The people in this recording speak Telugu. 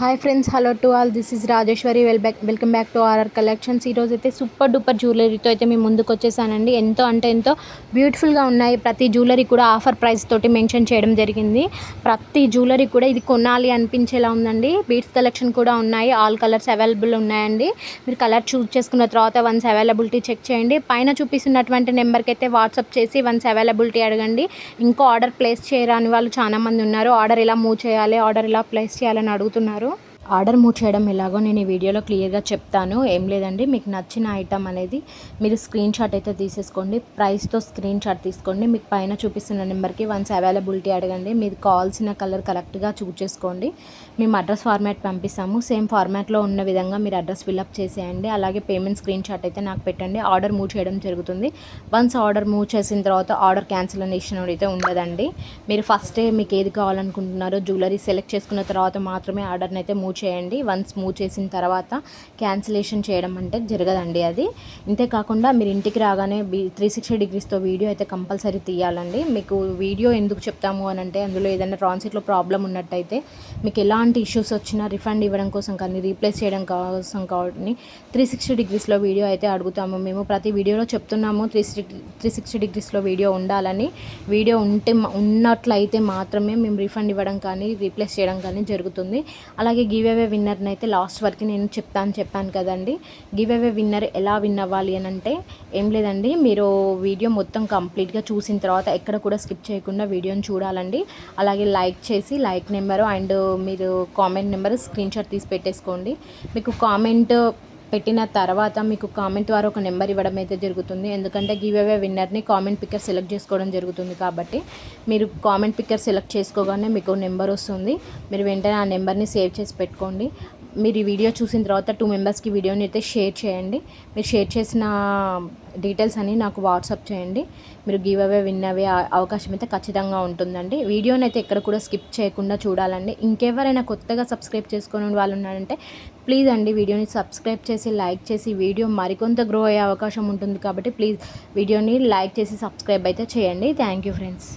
Hi friends, hello to all. This is Rajeshwari. Welcome back to RR collections. ఈరోజు అయితే సూపర్ డూపర్ జ్యువెలరీతో అయితే మేము ముందుకు వచ్చేసానండి. ఎంతో అంటే ఎంతో బ్యూటిఫుల్గా ఉన్నాయి. ప్రతి జ్యువెలరీ కూడా ఆఫర్ ప్రైస్ తోటి మెన్షన్ చేయడం జరిగింది. ప్రతి జ్యువెలరీ కూడా ఇది కొనాలి అనిపించేలా ఉందండి. బీడ్స్ కలెక్షన్ కూడా ఉన్నాయి. ఆల్ కలర్స్ అవైలబుల్ ఉన్నాయండి. మీరు కలర్ చూస్ చేసుకున్న తర్వాత వన్స్ అవైలబిలిటీ చెక్ చేయండి. పైన చూపిస్తున్నటువంటి నెంబర్కి అయితే వాట్సాప్ చేసి వన్స్ అవైలబిలిటీ అడగండి. ఇంకో ఆర్డర్ ప్లేస్ చేయరాని వాళ్ళు చాలామంది ఉన్నారు. ఆర్డర్ ఎలా మూవ్ చేయాలి, ఆర్డర్ ఎలా ప్లేస్ చేయాలని అడుగుతున్నారు. ఆర్డర్ మూవ్ చేయడం ఎలాగో నేను ఈ వీడియోలో క్లియర్గా చెప్తాను. ఏం లేదండి, మీకు నచ్చిన ఐటమ్ అనేది మీరు స్క్రీన్ షాట్ అయితే తీసేసుకోండి. ప్రైస్తో స్క్రీన్ షాట్ తీసుకోండి. మీకు పైన చూపిస్తున్న నెంబర్కి వన్స్ అవైలబిలిటీ అడగండి. మీరు కావాల్సిన కలర్ కరెక్ట్గా చూస్ చేసుకోండి. మేము అడ్రస్ ఫార్మాట్ పంపిస్తాము. సేమ్ ఫార్మాట్లో ఉన్న విధంగా మీరు అడ్రస్ ఫిల్అప్ చేసేయండి. అలాగే పేమెంట్ స్క్రీన్ షాట్ అయితే నాకు పెట్టండి. ఆర్డర్ మూవ్ చేయడం జరుగుతుంది. వన్స్ ఆర్డర్ మూవ్ చేసిన తర్వాత ఆర్డర్ క్యాన్సిలేషన్ అయితే ఉండదండి. మీరు ఫస్టే మీకు ఏది కావాలనుకుంటున్నారో జ్యువెలరీ సెలెక్ట్ చేసుకున్న తర్వాత మాత్రమే ఆర్డర్ని అయితే మూవ్ చేయండి. వన్స్ మూవ్ చేసిన తర్వాత క్యాన్సిలేషన్ చేయడం అంటే జరగదండి అది. ఇంతేకాకుండా మీరు ఇంటికి రాగానే 360 డిగ్రీస్తో వీడియో అయితే కంపల్సరీ తీయాలండి. మీకు వీడియో ఎందుకు చెప్తాము అని అంటే, అందులో ఏదైనా ట్రాన్సిట్లో ప్రాబ్లం ఉన్నట్టయితే మీకు ఎలాంటి ఇష్యూస్ వచ్చినా రిఫండ్ ఇవ్వడం కోసం కానీ రీప్లేస్ చేయడం కోసం కానీ 360 డిగ్రీస్లో వీడియో అయితే అడుగుతాము. మేము ప్రతి వీడియోలో చెప్తున్నాము 360 డిగ్రీస్లో వీడియో ఉండాలని. వీడియో ఉన్నట్లయితే మాత్రమే మేము రిఫండ్ ఇవ్వడం కానీ రీప్లేస్ చేయడం కానీ జరుగుతుంది. అలాగే గివ్ అవే విన్నర్ని అయితే లాస్ట్ వరకు నేను చెప్పాను కదండి. గివ్ అవే విన్నర్ ఎలా విన్ అవ్వాలి అని అంటే ఏం లేదండి, మీరు వీడియో మొత్తం కంప్లీట్గా చూసిన తర్వాత ఎక్కడ కూడా స్కిప్ చేయకుండా వీడియోని చూడాలండి. అలాగే లైక్ చేసి లైక్ నెంబరు అండ్ మీరు కామెంట్ నెంబర్ స్క్రీన్ షాట్ తీసి పెట్టేసుకోండి. మీకు కామెంట్ పెట్టిన తర్వాత మీకు కామెంట్ ద్వారా ఒక నెంబర్ ఇవ్వడం అయితే జరుగుతుంది. ఎందుకంటే గివ్ అవే విన్నర్ని కామెంట్ పిక్కర్ సెలెక్ట్ చేసుకోవడం జరుగుతుంది కాబట్టి మీరు కామెంట్ పిక్కర్ సెలెక్ట్ చేసుకోగానే మీకు నెంబర్ వస్తుంది. మీరు వెంటనే ఆ నెంబర్ని సేవ్ చేసి పెట్టుకోండి. మీరు ఈ వీడియో చూసిన తర్వాత 2 మెంబర్స్కి వీడియోని అయితే షేర్ చేయండి. మీరు షేర్ చేసిన డీటెయిల్స్ అని నాకు వాట్సాప్ చేయండి. మీరు గివ్ అవే విన్ అవే అవకాశం అయితే ఖచ్చితంగా ఉంటుందండి. వీడియోని అయితే ఎక్కడ కూడా స్కిప్ చేయకుండా చూడాలండి. ఇంకెవరైనా కొత్తగా సబ్స్క్రైబ్ చేసుకునే వాళ్ళు ఉన్నారంటే ప్లీజ్ అండి వీడియోని సబ్స్క్రైబ్ చేసి లైక్ చేసి వీడియో మరికొంత గ్రో అయ్యే అవకాశం ఉంటుంది కాబట్టి ప్లీజ్ వీడియోని లైక్ చేసి సబ్స్క్రైబ్ అయితే చేయండి. Thank you friends.